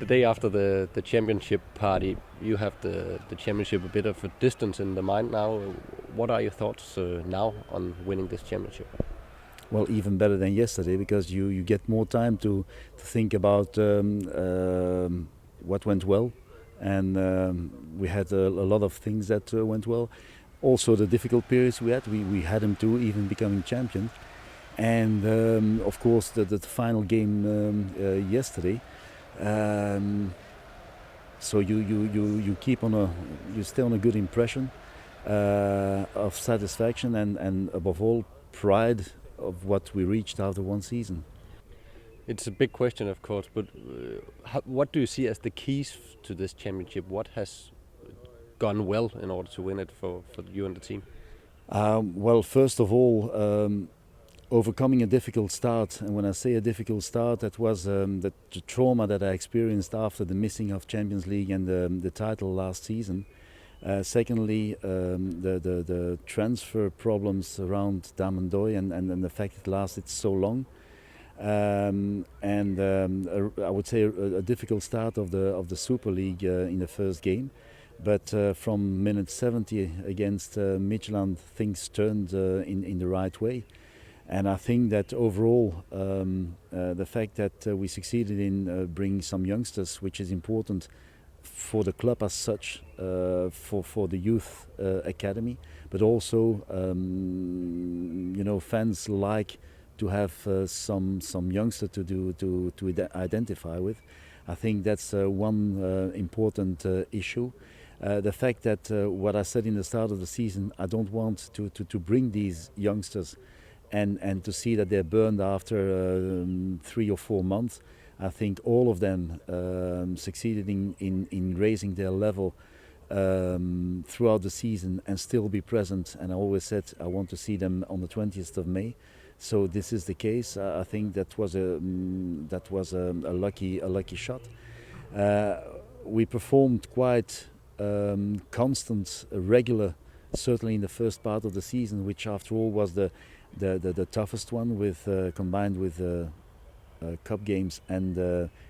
The day after the championship party, you have the championship a bit of a distance in the mind now. What are your thoughts now on winning this championship? Well, even better than yesterday, because you get more time to think about what went well, and we had a lot of things that went well. Also, the difficult periods we had them too, even becoming champion. And of course, the final game yesterday. So you keep on you stay on a good impression of satisfaction and above all pride of what we reached after one season. It's a big question, of course, but what do you see as the keys to this championship? What has gone well in order to win it for you and the team? Well, first of all, overcoming a difficult start. And when I say a difficult start, that was the trauma that I experienced after the missing of Champions League and the title last season. Secondly, the transfer problems around Damendoi and the fact it lasted so long. I would say a difficult start of the Super League in the first game. But from minute 70 against Midtjylland, things turned in the right way. And I think that overall, the fact that we succeeded in bringing some youngsters, which is important for the club as such, for the youth academy, but also, fans like to have some youngster to identify with. I think that's one important issue. The fact that what I said in the start of the season, I don't want to bring these youngsters and to see that they're burned after 3 or 4 months. I think all of them succeeded in raising their level throughout the season and still be present. And I always said I want to see them on the 20th of May. So this is the case. I think that was a lucky shot. We performed quite constant, regular, certainly in the first part of the season, which after all was the toughest one, with combined with cup games and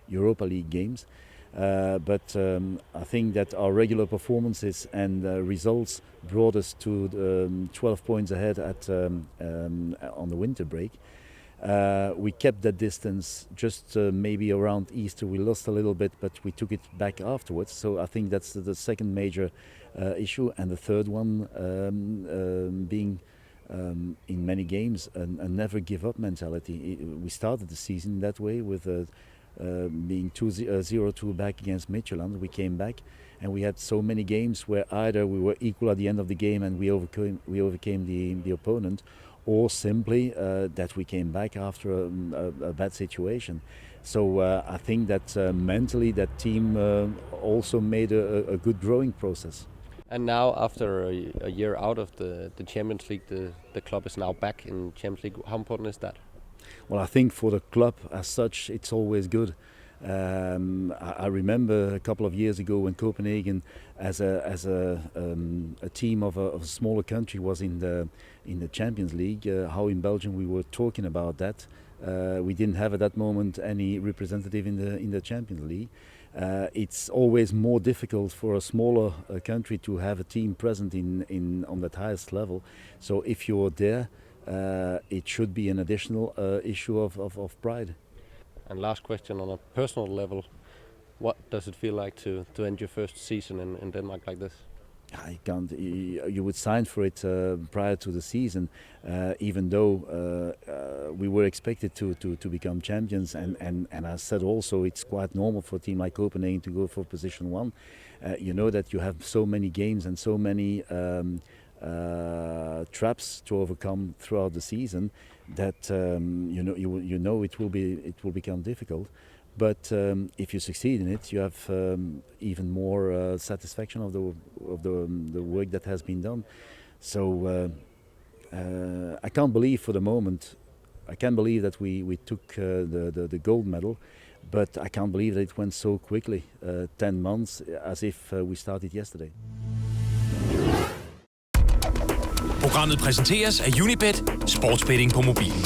Europa League games. But I think that our regular performances and results brought us to 12 points ahead on the winter break. We kept that distance just maybe around Easter. We lost a little bit, but we took it back afterwards. So I think that's the second major issue. And the third one being in many games a never give up mentality. We started the season that way with being 0-2 back against Midtjylland. We came back and we had so many games where either we were equal at the end of the game and we overcame the opponent, or simply that we came back after a bad situation. So I think that mentally that team also made a good growing process. And now, after a year out of the Champions League, the club is now back in Champions League. How important is that? Well, I think for the club as such, it's always good. I remember a couple of years ago when Copenhagen, as a team of a smaller country, was in the Champions League. How in Belgium we were talking about that. We didn't have at that moment any representative in the Champions League. It's always more difficult for a smaller country to have a team present on that highest level. So if you're there, it should be an additional issue of pride. And last question, on a personal level, what does it feel like to end your first season in Denmark like this? I can't. You would sign for it prior to the season, even though we were expected to become champions. And I said also it's quite normal for a team like Copenhagen to go for position 1. You know that you have so many games and so many traps to overcome throughout the season that it will become difficult. But if you succeed in it, you have even more satisfaction of the work that has been done. So I can't believe for the moment. I can't believe that we took the gold medal, but I can't believe that it went so quickly. 10 months, as if we started yesterday. Programmet præsenteres af Unibet, sportsbetting på mobilen.